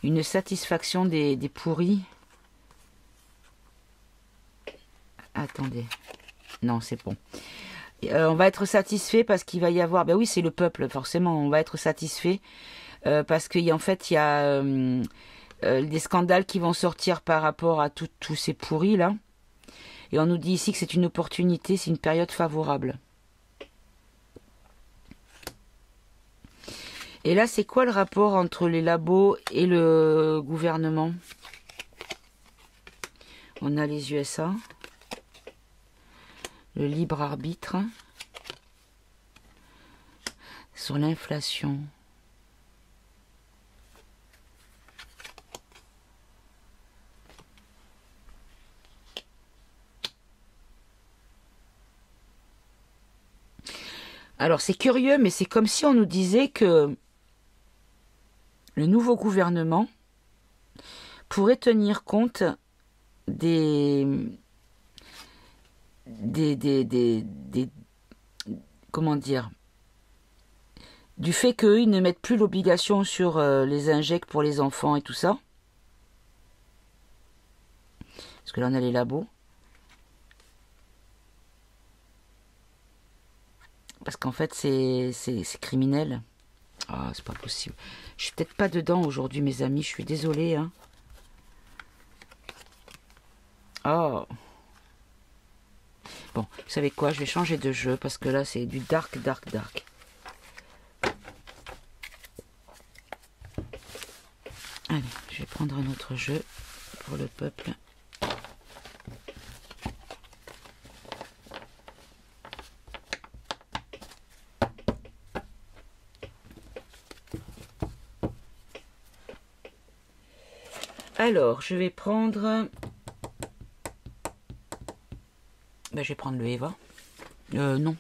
Une satisfaction des pourris. Attendez. Non, c'est bon. On va être satisfait parce qu'il va y avoir... Ben oui, c'est le peuple, forcément. On va être satisfait parce qu'en fait, il y a des scandales qui vont sortir par rapport à tous ces pourris, là. Et on nous dit ici que c'est une opportunité, c'est une période favorable. Et là, c'est quoi le rapport entre les labos et le gouvernement? On a les USA. Le libre arbitre. Sur l'inflation. Alors, c'est curieux, mais c'est comme si on nous disait que le nouveau gouvernement pourrait tenir compte des comment dire, du fait qu'eux, ils ne mettent plus l'obligation sur les injects pour les enfants et tout ça. Parce que là, on a les labos. Parce qu'en fait, c'est criminel. Ah, c'est pas possible. Je suis peut-être pas dedans aujourd'hui, mes amis. Je suis désolée. Hein. Oh. Bon, vous savez quoi? Je vais changer de jeu parce que là, c'est du dark, dark, dark. Allez, je vais prendre un autre jeu pour le peuple. Alors, je vais prendre... Ben, je vais prendre le Eva. Non.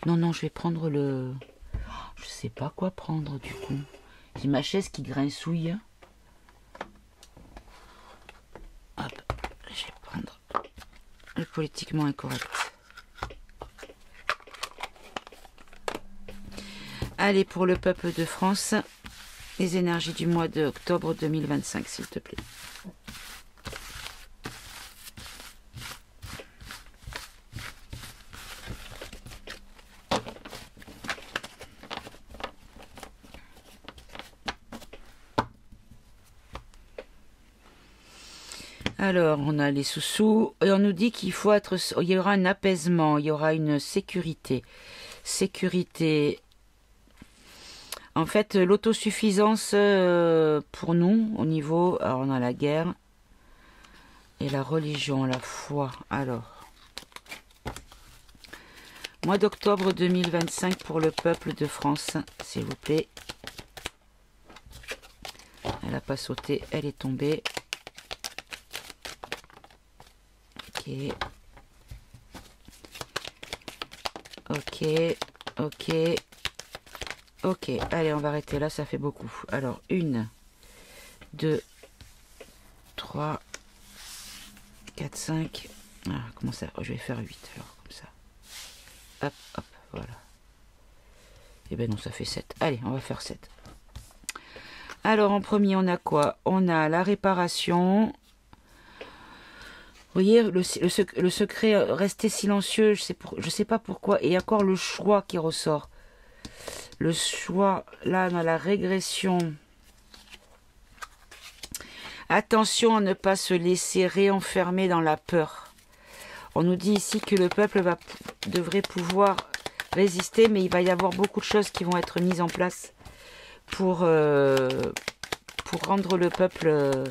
Non, je vais prendre le... Je sais pas quoi prendre, du coup. J'ai ma chaise qui grincouille. Hop, je vais prendre le politiquement incorrect. Allez, pour le peuple de France, les énergies du mois d'octobre 2025, s'il te plaît. Alors, on a les sous-sous, et on nous dit qu'il faut être... Il y aura un apaisement, il y aura une sécurité. Sécurité. En fait, l'autosuffisance pour nous, au niveau... Alors, on a la guerre et la religion, la foi. Alors, mois d'octobre 2025 pour le peuple de France, s'il vous plaît. Elle n'a pas sauté, elle est tombée. Ok, allez, on va arrêter là, ça fait beaucoup. Alors, 1, 2, 3, 4, 5. Ah, comment ça? Oh, je vais faire 8, alors, comme ça. Hop, hop, voilà. Et ben non, ça fait 7. Allez, on va faire 7. Alors, en premier, on a quoi? On a la réparation... Vous voyez, le secret, rester silencieux, je sais pas pourquoi. Et encore le choix qui ressort. Le choix, là, on a la régression. Attention à ne pas se laisser réenfermer dans la peur. On nous dit ici que le peuple devrait pouvoir résister, mais il va y avoir beaucoup de choses qui vont être mises en place pour rendre le peuple...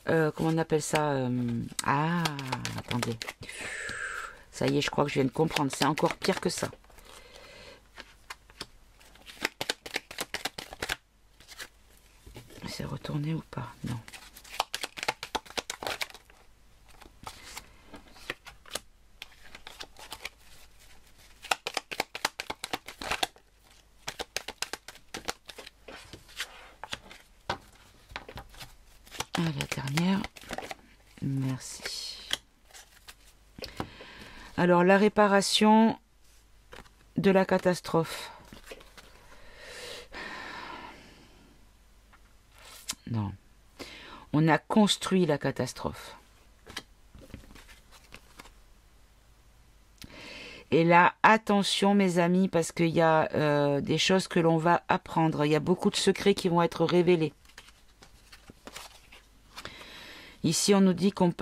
comment on appelle ça? Ah, attendez. Ça y est, je crois que je viens de comprendre. C'est encore pire que ça. c'est retourné ou pas? Non. Ah, la dernière. Merci. Alors, la réparation de la catastrophe. Non. On a construit la catastrophe. Et là, attention mes amis, parce qu'il y a des choses que l'on va apprendre. Il y a beaucoup de secrets qui vont être révélés. Ici, on nous dit qu'il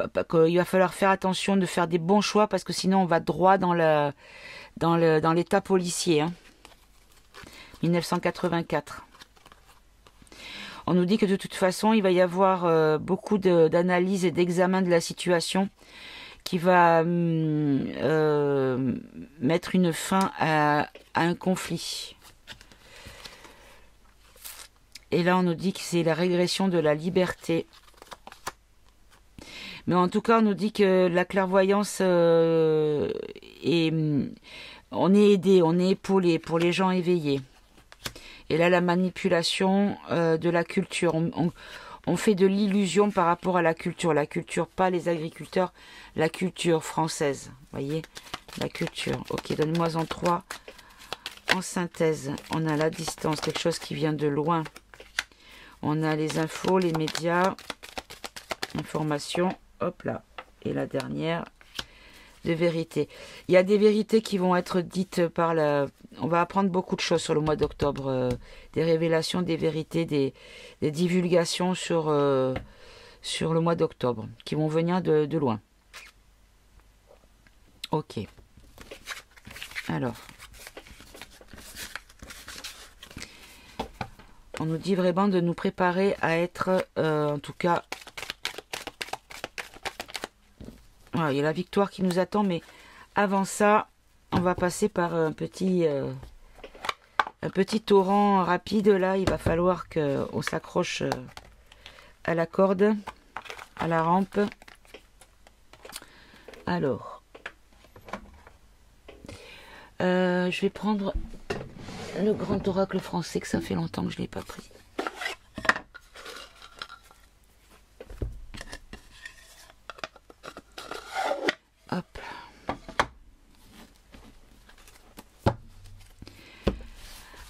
va falloir faire attention de faire des bons choix, parce que sinon on va droit dans l'état policier. Hein. 1984. On nous dit que de toute façon, il va y avoir beaucoup d'analyses et d'examens de la situation qui va mettre une fin à un conflit. Et là, on nous dit que c'est la régression de la liberté. Mais en tout cas, on nous dit que la clairvoyance on est aidé, on est épaulé pour les gens éveillés. Et là, la manipulation de la culture. On fait de l'illusion par rapport à la culture. La culture, pas les agriculteurs, la culture française. Vous voyez? La culture. Ok, donne-moi en 3. En synthèse, on a la distance, quelque chose qui vient de loin. On a les infos, les médias, informations. Hop là. Et la dernière, de vérité. Il y a des vérités qui vont être dites par la... On va apprendre beaucoup de choses sur le mois d'octobre. Des révélations, des vérités, des divulgations sur le mois d'octobre. Qui vont venir de loin. Ok. Alors. On nous dit vraiment de nous préparer à être, en tout cas... Voilà, il y a la victoire qui nous attend, mais avant ça, on va passer par un petit torrent rapide. Là, il va falloir qu'on s'accroche à la corde, à la rampe. Alors, je vais prendre le grand oracle français, que ça fait longtemps que je ne l'ai pas pris. Hop.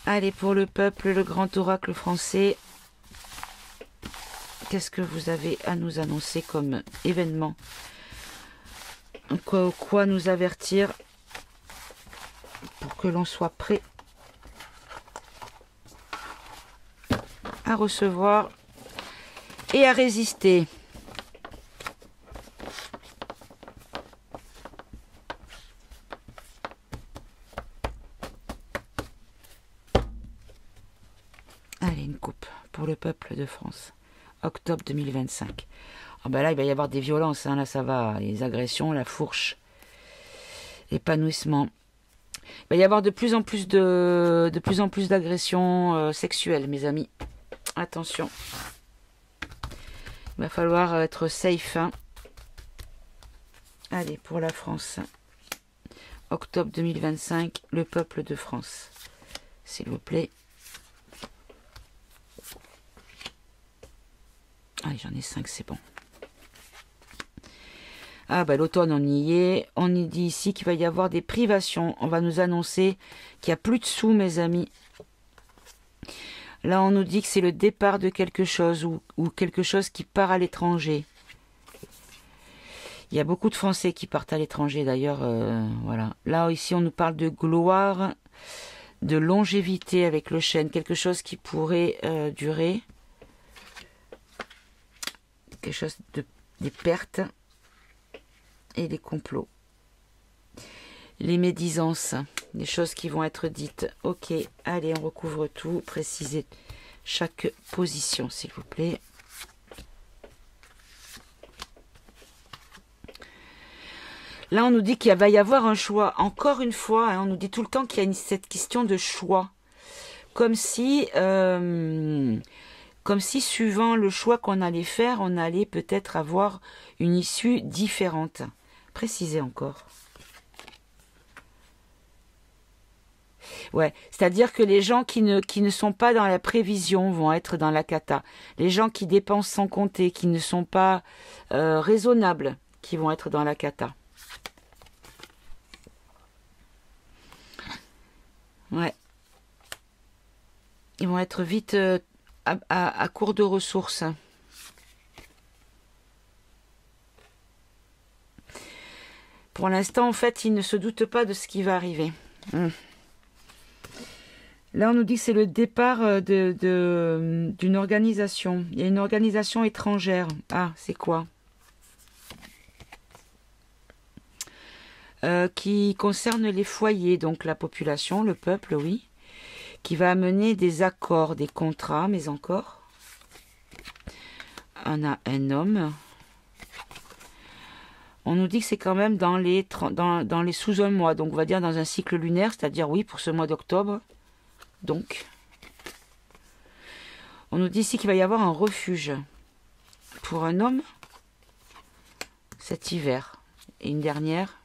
Allez, pour le peuple, le grand oracle français, qu'est-ce que vous avez à nous annoncer comme événement? Quoi nous avertir pour que l'on soit prêt à recevoir et à résister? Allez, une coupe pour le peuple de France. Octobre 2025. Ah ben là, il va y avoir des violences. Hein. Là, ça va. Les agressions, la fourche. Épanouissement. Il va y avoir de plus en plus d'agressions sexuelles, mes amis. Attention. Il va falloir être safe. Hein. Allez, pour la France. Octobre 2025, le peuple de France. S'il vous plaît. Allez, j'en ai 5, c'est bon. Ah, bah l'automne, on y est. On y dit ici qu'il va y avoir des privations. On va nous annoncer qu'il n'y a plus de sous, mes amis. Là, on nous dit que c'est le départ de quelque chose ou quelque chose qui part à l'étranger. Il y a beaucoup de Français qui partent à l'étranger, d'ailleurs. Voilà. Là, ici, on nous parle de gloire, de longévité avec le chêne. Quelque chose qui pourrait durer. Quelque chose des pertes et des complots. Les médisances, des choses qui vont être dites. Ok, allez, on recouvre tout. Précisez chaque position, s'il vous plaît. Là, on nous dit qu'il va y avoir un choix. Encore une fois, hein, on nous dit tout le temps qu'il y a cette question de choix. Comme si comme si suivant le choix qu'on allait faire, on allait peut-être avoir une issue différente. Précisez encore. Ouais, c'est-à-dire que les gens qui ne sont pas dans la prévision vont être dans la cata. Les gens qui dépensent sans compter, qui ne sont pas raisonnables, qui vont être dans la cata. Ouais. Ils vont être vite à court de ressources. Pour l'instant, en fait, ils ne se doutent pas de ce qui va arriver. Là, on nous dit que c'est le départ d'une organisation. Il y a une organisation étrangère. Ah, c'est quoi? Qui concerne les foyers, donc la population, le peuple, oui. Qui va amener des accords, des contrats, mais encore. On a un homme. On nous dit que c'est quand même dans les sous un mois. Donc, on va dire dans un cycle lunaire, c'est-à-dire, oui, pour ce mois d'octobre. Donc, on nous dit ici qu'il va y avoir un refuge pour un homme cet hiver. Et une dernière,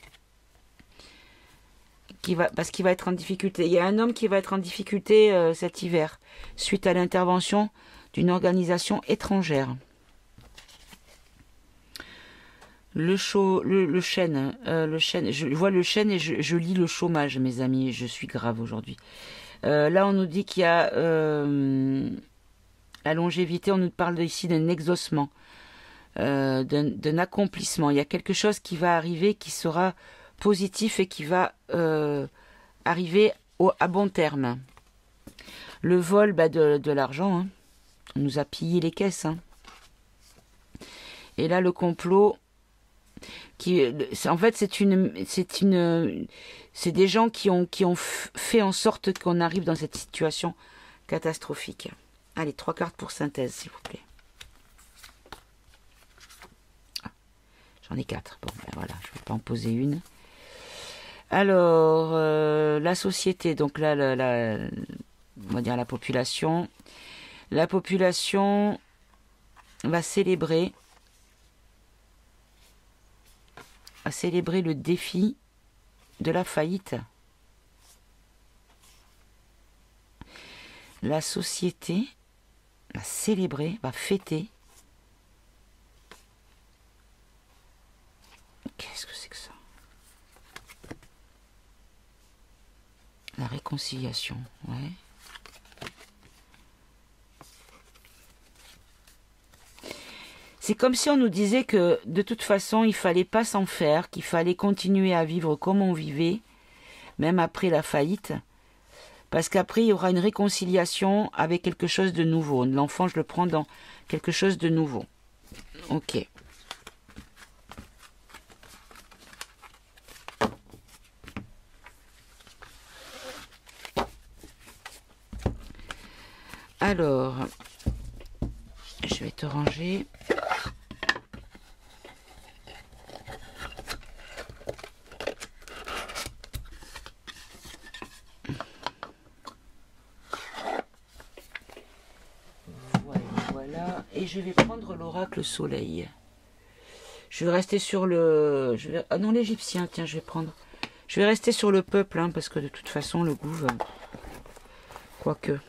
parce qu'il va être en difficulté. Il y a un homme qui va être en difficulté cet hiver, suite à l'intervention d'une organisation étrangère. Le chêne, je vois le chêne et je lis le chômage, mes amis, je suis grave aujourd'hui. Là, on nous dit qu'il y a la longévité, on nous parle ici d'un exaucement, d'un accomplissement. Il y a quelque chose qui va arriver qui sera positif et qui va arriver à bon terme. Le vol de l'argent, hein. On nous a pillé les caisses. Hein. Et là, le complot... en fait, c'est des gens qui ont fait en sorte qu'on arrive dans cette situation catastrophique. Allez, 3 cartes pour synthèse, s'il vous plaît. Ah, j'en ai 4. Bon, ben voilà, je ne vais pas en poser une. Alors, la société, donc là, on va dire la population. La population va célébrer le défi de la faillite. La société va célébrer, va fêter. Qu'est-ce que c'est que ça? La réconciliation, ouais. C'est comme si on nous disait que de toute façon, il fallait pas s'en faire, qu'il fallait continuer à vivre comme on vivait, même après la faillite, parce qu'après, il y aura une réconciliation avec quelque chose de nouveau. L'enfant, je le prends dans quelque chose de nouveau. Ok. Alors, je vais te ranger. Voilà. Et je vais prendre l'oracle soleil. Je vais rester sur le... Ah non, l'égyptien, tiens, je vais prendre... Je vais rester sur le peuple, hein, parce que de toute façon, le gouv... Quoique...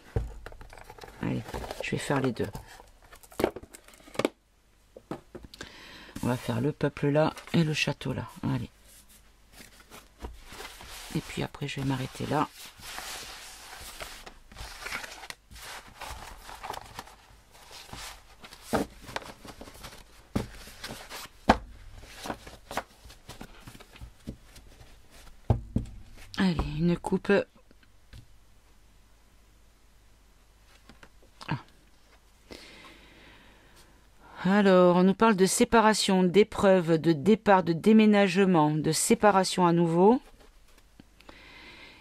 Allez, je vais faire les deux. On va faire le peuple là et le château là. Allez. Et puis après, je vais m'arrêter là. Allez, une coupe. Alors, on nous parle de séparation, d'épreuve, de départ, de déménagement, de séparation à nouveau.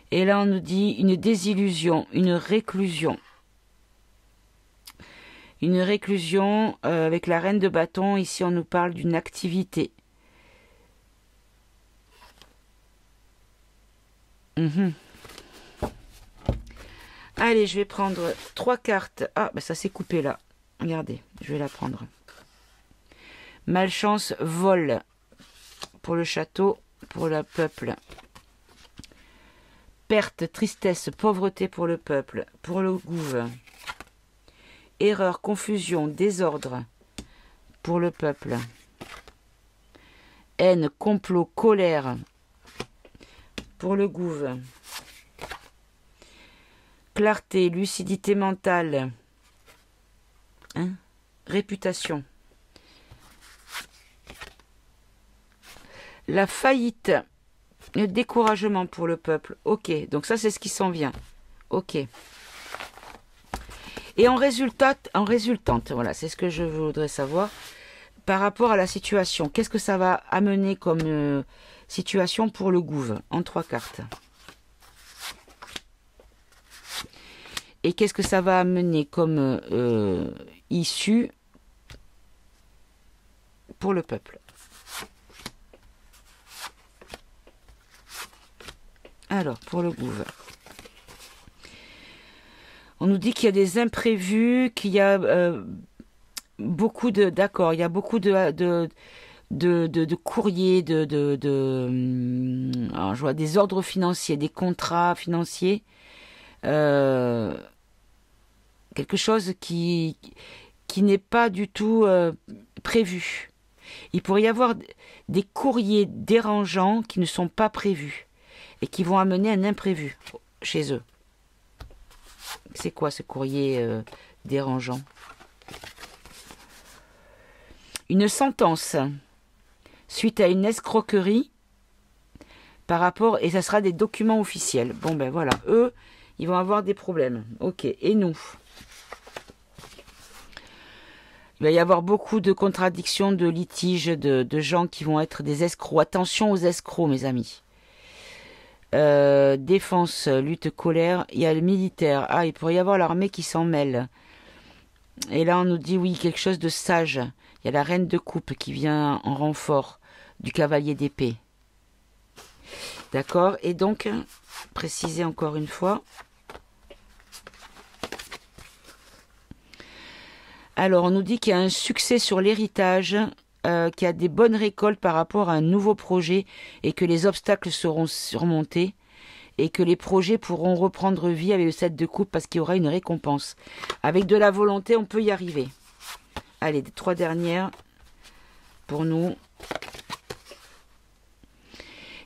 Et là, on nous dit une désillusion, une réclusion. Une réclusion avec la reine de bâton. Ici, on nous parle d'une activité. Allez, je vais prendre 3 cartes. Ah, bah ça s'est coupé là. Regardez, je vais la prendre. Malchance, vol pour le château, pour le peuple. Perte, tristesse, pauvreté pour le peuple, pour le gouvernement. Erreur, confusion, désordre pour le peuple. Haine, complot, colère pour le gouvernement. Clarté, lucidité mentale. Hein? Réputation. La faillite, le découragement pour le peuple. Ok, donc ça c'est ce qui s'en vient. Ok. Et en résultante, voilà, c'est ce que je voudrais savoir. Par rapport à la situation, qu'est-ce que ça va amener comme situation pour le gouvernement en 3 cartes? Et qu'est-ce que ça va amener comme issue pour le peuple? Alors, pour le gouvernement. On nous dit qu'il y a des imprévus, qu'il y a beaucoup de... D'accord, il y a beaucoup de courriers, alors, je vois des ordres financiers, des contrats financiers. Quelque chose qui n'est pas du tout prévu. Il pourrait y avoir des courriers dérangeants qui ne sont pas prévus et qui vont amener un imprévu chez eux. C'est quoi ce courrier dérangeant? Une sentence suite à une escroquerie par rapport, et ça sera des documents officiels. Bon ben voilà, eux, ils vont avoir des problèmes. Ok, et nous? Il va y avoir beaucoup de contradictions, de litiges, de gens qui vont être des escrocs. Attention aux escrocs, mes amis. Défense, lutte, colère. Il y a le militaire. Ah, il pourrait y avoir l'armée qui s'en mêle. Et là, on nous dit, oui, quelque chose de sage. Il y a la reine de coupe qui vient en renfort du cavalier d'épée. D'accord? Et donc, préciser encore une fois. Alors, on nous dit qu'il y a un succès sur l'héritage, qu'il y a des bonnes récoltes par rapport à un nouveau projet et que les obstacles seront surmontés et que les projets pourront reprendre vie avec le 7 de coupe parce qu'il y aura une récompense. Avec de la volonté, on peut y arriver. Allez, 3 dernières pour nous.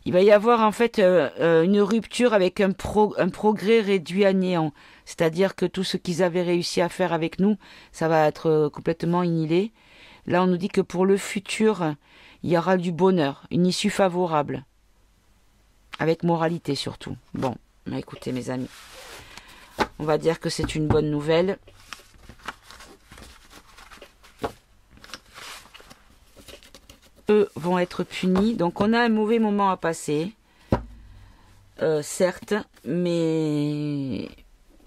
Il va y avoir en fait une rupture avec un progrès réduit à néant. C'est-à-dire que tout ce qu'ils avaient réussi à faire avec nous, ça va être complètement annihilé. Là, on nous dit que pour le futur, il y aura du bonheur, une issue favorable. Avec moralité surtout. Bon, bah écoutez mes amis, on va dire que c'est une bonne nouvelle. Eux vont être punis. Donc on a un mauvais moment à passer. Certes, mais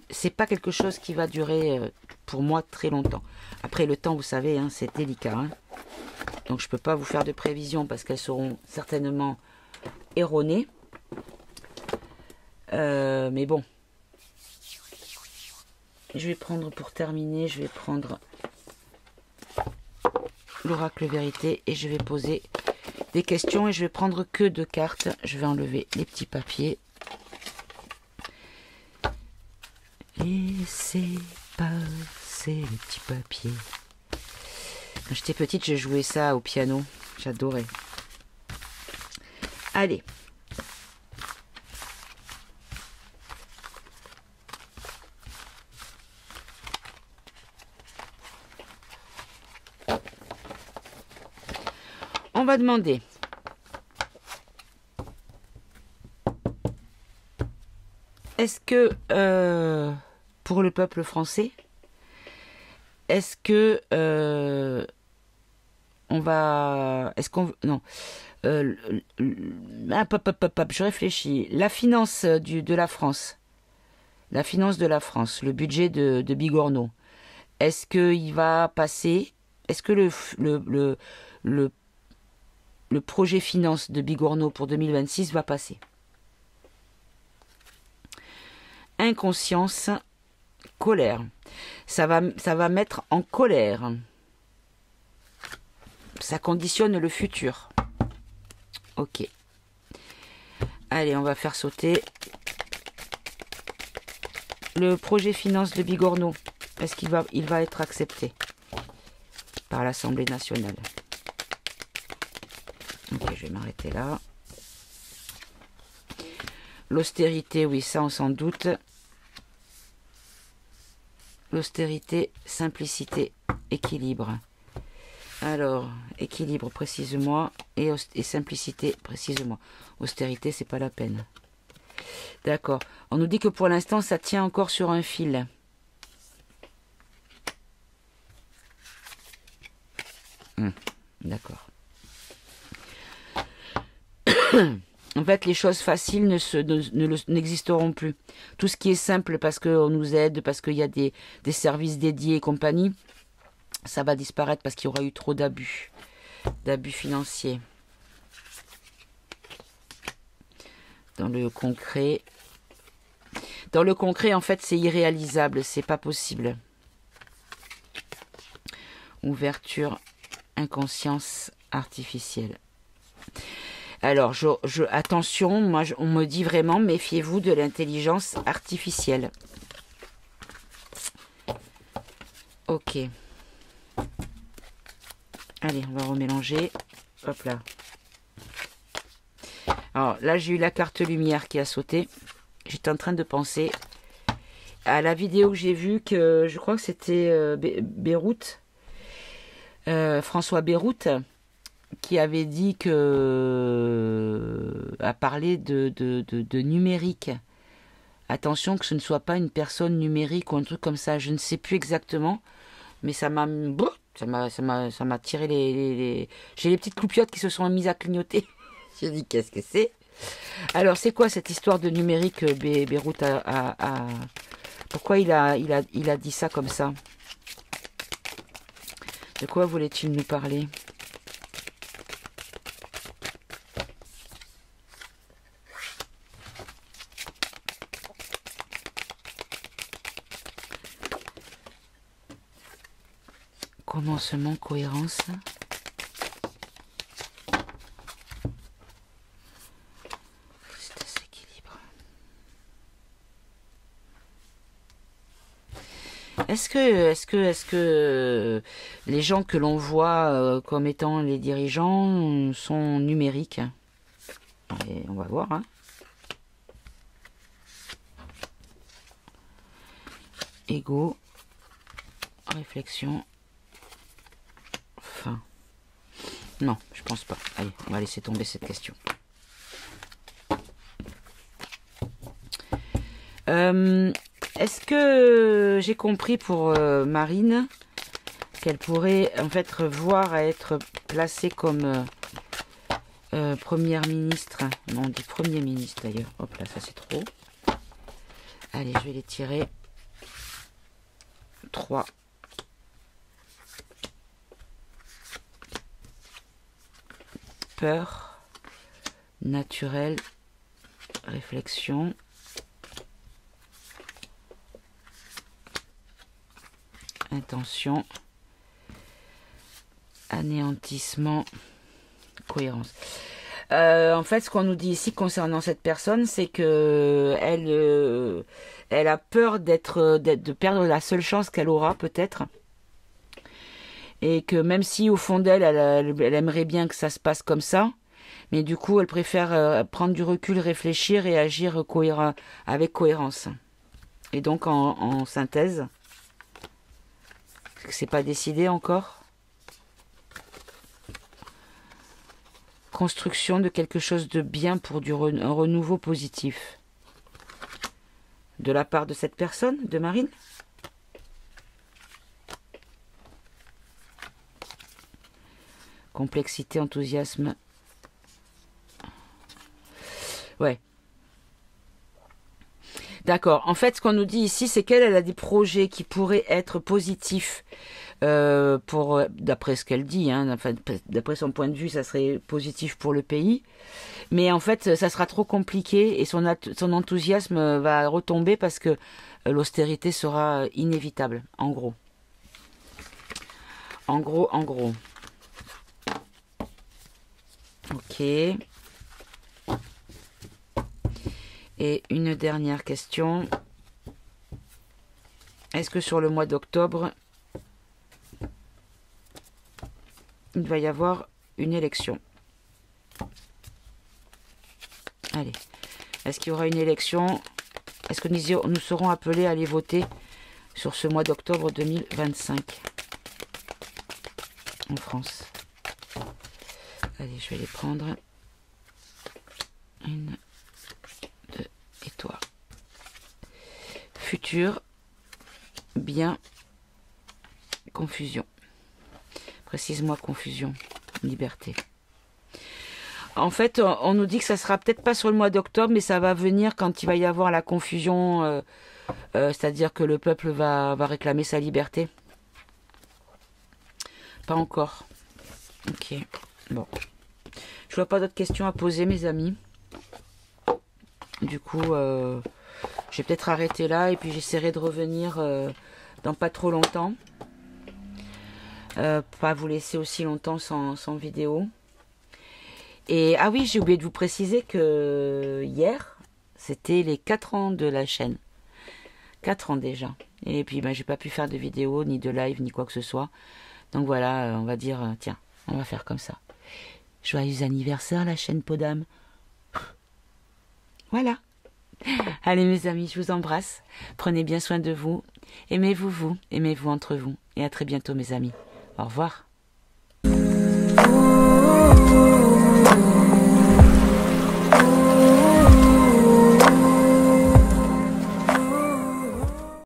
c'est pas quelque chose qui va durer pour moi très longtemps. Après le temps, vous savez, hein, c'est délicat. Hein. Donc je peux pas vous faire de prévisions parce qu'elles seront certainement erronées. Mais bon. Je vais prendre pour terminer, je vais prendre l'oracle vérité et je vais poser des questions et je vais prendre que 2 cartes. Je vais enlever les petits papiers. Laissez passer les petits papiers. Quand j'étais petite, je jouais ça au piano. J'adorais. Allez. On va demander est-ce que pour le peuple français, est-ce que on va, est-ce qu'on, non, je réfléchis. La finance de la France, la finance de la France, le budget de Bigorneau, est-ce qu'il va passer? Est-ce que le projet finance de Bigorneau pour 2026 va passer? Inconscience, colère. Ça va mettre en colère. Ça conditionne le futur. Ok. Allez, on va faire sauter le projet finance de Bigorneau. Est-ce qu'il va être accepté par l'Assemblée nationale? Ok, je vais m'arrêter là. L'austérité, oui, ça on s'en doute. L'austérité, simplicité, équilibre. Alors, équilibre, précise-moi, et simplicité, précise-moi. Austérité, c'est pas la peine. D'accord. On nous dit que pour l'instant, ça tient encore sur un fil. D'accord. En fait, les choses faciles n'existeront plus. Tout ce qui est simple parce qu'on nous aide, parce qu'il y a des services dédiés et compagnie, ça va disparaître parce qu'il y aura eu trop d'abus financiers. Dans le concret, en fait, c'est irréalisable, c'est pas possible. Ouverture, inconscience artificielle. Alors, attention, moi, on me dit vraiment, méfiez-vous de l'intelligence artificielle. Ok. Allez, on va remélanger. Hop là. Alors, là, j'ai eu la carte lumière qui a sauté. J'étais en train de penser à la vidéo que j'ai vue, que je crois que c'était Beyrouth. François Beyrouth, qui avait dit que a parlé de numérique. Attention que ce ne soit pas une personne numérique ou un truc comme ça. Je ne sais plus exactement, mais ça m'a tiré les... J'ai les petites cloupiottes qui se sont mises à clignoter. J'ai dit qu'est-ce que c'est? Alors c'est quoi cette histoire de numérique? Beyrouth pourquoi il a dit ça comme ça? De quoi voulait-il nous parler? Commencement, cohérence. C'est équilibre. Est-ce que les gens que l'on voit comme étant les dirigeants sont numériques? Et on va voir. Hein. Ego, réflexion. Fin. Non, je pense pas. Allez, on va laisser tomber cette question. Est-ce que j'ai compris pour Marine qu'elle pourrait en fait voir à être placée comme première ministre? Non, on dit premier ministre d'ailleurs. Hop là, ça c'est trop. Allez, je vais les tirer. 3. Peur, naturel, réflexion, intention, anéantissement, cohérence. En fait, ce qu'on nous dit ici concernant cette personne, c'est que elle a peur de perdre la seule chance qu'elle aura peut-être. Et que même si au fond d'elle, elle aimerait bien que ça se passe comme ça, mais du coup, elle préfère prendre du recul, réfléchir et agir avec cohérence. Et donc, en synthèse, c'est pas décidé encore. Construction de quelque chose de bien pour un renouveau positif. De la part de cette personne, de Marine? Complexité, enthousiasme. Ouais. D'accord. En fait, ce qu'on nous dit ici, c'est qu'elle a des projets qui pourraient être positifs D'après ce qu'elle dit, hein, enfin, d'après son point de vue, ça serait positif pour le pays. Mais en fait, ça sera trop compliqué et son enthousiasme va retomber parce que l'austérité sera inévitable, en gros. En gros, en gros. Ok. Et une dernière question. Est-ce que sur le mois d'octobre, il va y avoir une élection? Allez. Est-ce qu'il y aura une élection? Est-ce que nous serons appelés à aller voter sur ce mois d'octobre 2025 en France? Allez, je vais les prendre. Une, deux et toi. Futur, bien, confusion. Précise-moi confusion, liberté. En fait, on nous dit que ça sera peut-être pas sur le mois d'octobre, mais ça va venir quand il va y avoir la confusion, c'est-à-dire que le peuple va réclamer sa liberté. Pas encore. Ok, bon. Je vois pas d'autres questions à poser, mes amis. Du coup, je vais peut-être arrêter là et puis j'essaierai de revenir dans pas trop longtemps. Pas vous laisser aussi longtemps sans vidéo. Et ah oui, j'ai oublié de vous préciser que hier, c'était les 4 ans de la chaîne. 4 ans déjà. Et puis j'ai pas pu faire de vidéo, ni de live, ni quoi que ce soit. Donc voilà, on va dire, tiens, on va faire comme ça. Joyeux anniversaire la chaîne Podam. Voilà. Allez mes amis, je vous embrasse. Prenez bien soin de vous. Aimez-vous, aimez-vous entre vous. Et à très bientôt mes amis. Au revoir.